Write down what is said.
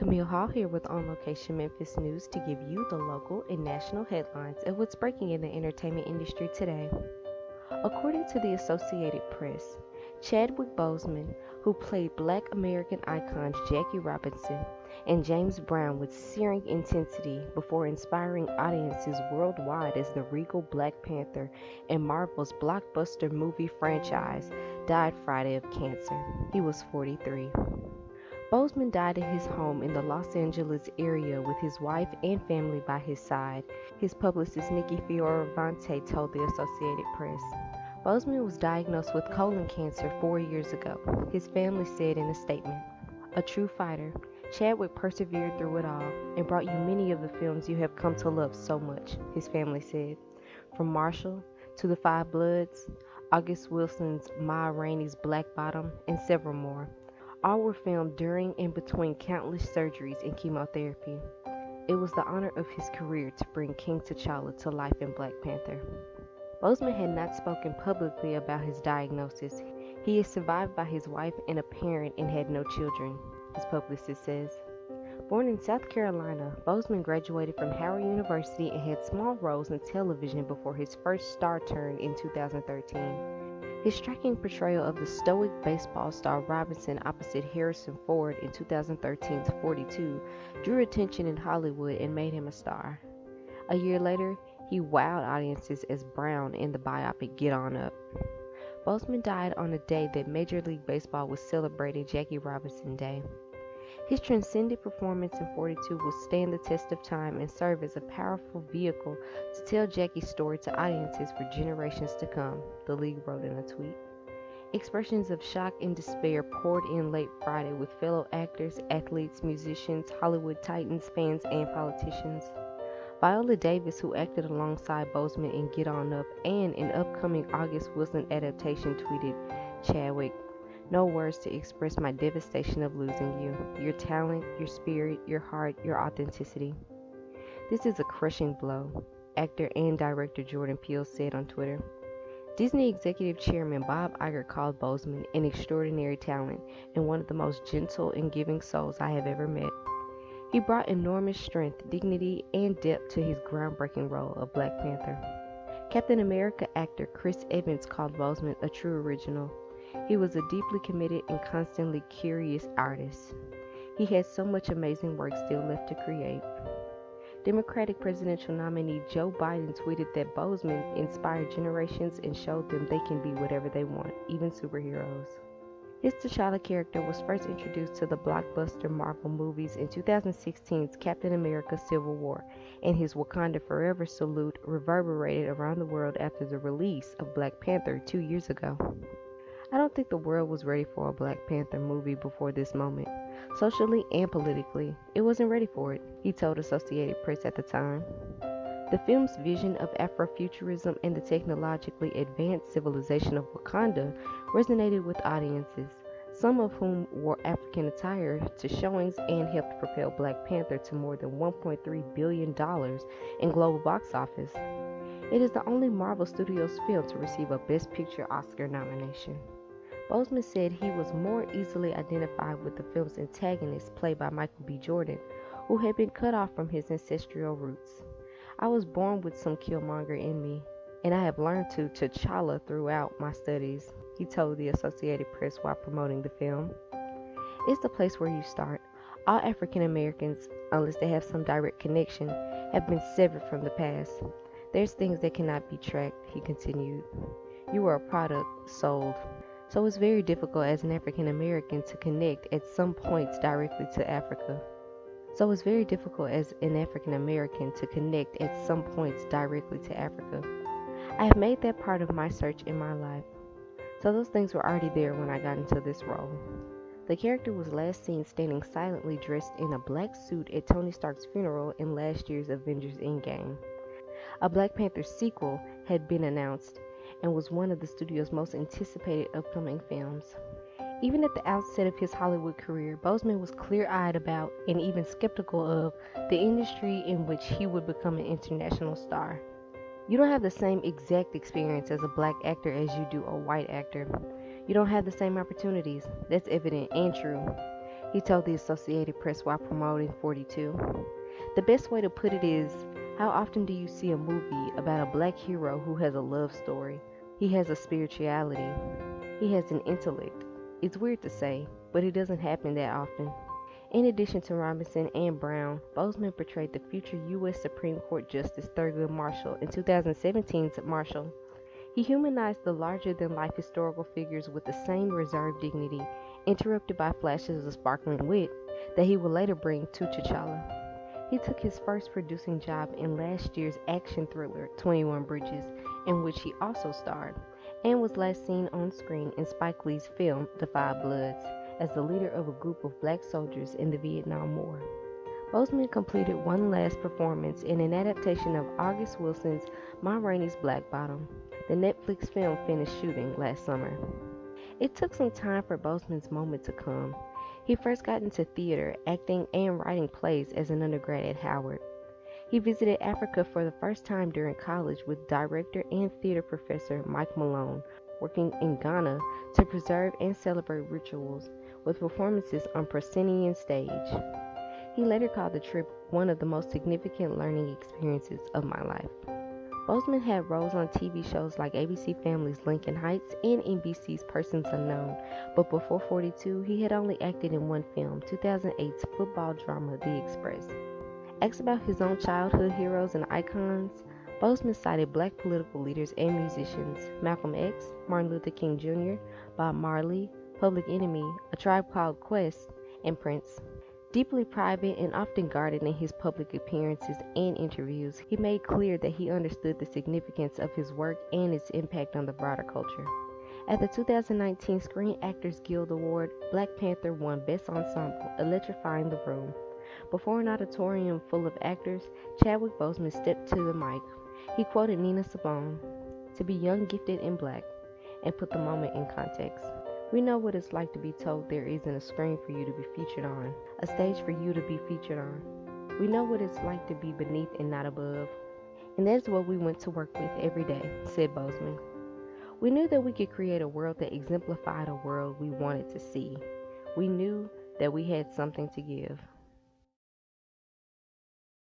Camille Hall here with On Location Memphis News to give you the local and national headlines of what's breaking in the entertainment industry today. According to the Associated Press, Chadwick Boseman, who played Black American icons Jackie Robinson and James Brown with searing intensity before inspiring audiences worldwide as the regal Black Panther in Marvel's blockbuster movie franchise, died Friday of cancer. He was 43. Boseman died at his home in the Los Angeles area with his wife and family by his side, his publicist Nikki Fioravante told the Associated Press. Boseman was diagnosed with colon cancer 4 years ago, his family said in a statement. A true fighter, Chadwick persevered through it all and brought you many of the films you have come to love so much, his family said. From Marshall to The Five Bloods, August Wilson's Ma Rainey's Black Bottom, and several more. All were filmed during and between countless surgeries and chemotherapy. It was the honor of his career to bring King T'Challa to life in Black Panther. Boseman had not spoken publicly about his diagnosis. He is survived by his wife and a parent and had no children, his publicist says. Born in South Carolina, Boseman graduated from Howard University and had small roles in television before his first star turn in 2013. His striking portrayal of the stoic baseball star Robinson opposite Harrison Ford in 2013's 42 drew attention in Hollywood and made him a star. A year later, he wowed audiences as Brown in the biopic Get On Up. Boseman died on a day that Major League Baseball was celebrating Jackie Robinson Day. His transcendent performance in 42 will stand the test of time and serve as a powerful vehicle to tell Jackie's story to audiences for generations to come, the league wrote in a tweet. Expressions of shock and despair poured in late Friday with fellow actors, athletes, musicians, Hollywood titans, fans, and politicians. Viola Davis, who acted alongside Boseman in Get On Up and an upcoming August Wilson adaptation, tweeted, Chadwick, no words to express my devastation of losing you, your talent, your spirit, your heart, your authenticity. This is a crushing blow, actor and director Jordan Peele said on Twitter. Disney executive chairman Bob Iger called Boseman an extraordinary talent and one of the most gentle and giving souls I have ever met. He brought enormous strength, dignity, and depth to his groundbreaking role of Black Panther. Captain America actor Chris Evans called Boseman a true original. He was a deeply committed and constantly curious artist. He had so much amazing work still left to create. Democratic presidential nominee Joe Biden tweeted that Boseman inspired generations and showed them they can be whatever they want, even superheroes. His T'Challa character was first introduced to the blockbuster Marvel movies in 2016's Captain America Civil War, and his Wakanda Forever salute reverberated around the world after the release of Black Panther 2 years ago. I don't think the world was ready for a Black Panther movie before this moment. Socially and politically, it wasn't ready for it, he told Associated Press at the time. The film's vision of Afrofuturism and the technologically advanced civilization of Wakanda resonated with audiences, some of whom wore African attire to showings and helped propel Black Panther to more than $1.3 billion in global box office. It is the only Marvel Studios film to receive a Best Picture Oscar nomination. Boseman said he was more easily identified with the film's antagonist, played by Michael B. Jordan, who had been cut off from his ancestral roots. I was born with some Killmonger in me, and I have learned to T'Challa throughout my studies, he told the Associated Press while promoting the film. It's the place where you start. All African Americans, unless they have some direct connection, have been severed from the past. There's things that cannot be tracked, he continued. You are a product, sold. So it's very difficult as an African American to connect at some points directly to Africa. I have made that part of my search in my life. So those things were already there when I got into this role. The character was last seen standing silently dressed in a black suit at Tony Stark's funeral in last year's Avengers Endgame. A Black Panther sequel had been announced and was one of the studio's most anticipated upcoming films. Even at the outset of his Hollywood career, Boseman was clear-eyed about and even skeptical of the industry in which he would become an international star. You don't have the same exact experience as a black actor as you do a white actor. You don't have the same opportunities. That's evident and true. He told the Associated Press while promoting 42. The best way to put it is, how often do you see a movie about a black hero who has a love story? He has a spirituality. He has an intellect. It's weird to say, but it doesn't happen that often. In addition to Robinson and Brown, Boseman portrayed the future U.S. Supreme Court Justice Thurgood Marshall in 2017's Marshall. He humanized the larger-than-life historical figures with the same reserved dignity, interrupted by flashes of sparkling wit, that he would later bring to T'Challa. He took his first producing job in last year's action thriller 21 Bridges, in which he also starred, and was last seen on screen in Spike Lee's film The Five Bloods, as the leader of a group of black soldiers in the Vietnam War. Boseman completed one last performance in an adaptation of August Wilson's Ma Rainey's Black Bottom. The Netflix film finished shooting last summer. It took some time for Boseman's moment to come. He first got into theater, acting, and writing plays as an undergrad at Howard. He visited Africa for the first time during college with director and theater professor Mike Malone, working in Ghana to preserve and celebrate rituals, with performances on proscenium stage. He later called the trip one of the most significant learning experiences of my life. Boseman had roles on TV shows like ABC Family's Lincoln Heights and NBC's Persons Unknown, but before 42, he had only acted in one film, 2008's football drama The Express. Asked about his own childhood heroes and icons, Boseman cited black political leaders and musicians, Malcolm X, Martin Luther King Jr., Bob Marley, Public Enemy, A Tribe Called Quest, and Prince. Deeply private and often guarded in his public appearances and interviews, he made clear that he understood the significance of his work and its impact on the broader culture. At the 2019 Screen Actors Guild Award, Black Panther won Best Ensemble, electrifying the room. Before an auditorium full of actors, Chadwick Boseman stepped to the mic. He quoted Nina Simone, "To be young, gifted, and black," and put the moment in context. We know what it's like to be told there isn't a screen for you to be featured on, a stage for you to be featured on. We know what it's like to be beneath and not above. And that's what we went to work with every day, said Boseman. We knew that we could create a world that exemplified a world we wanted to see. We knew that we had something to give.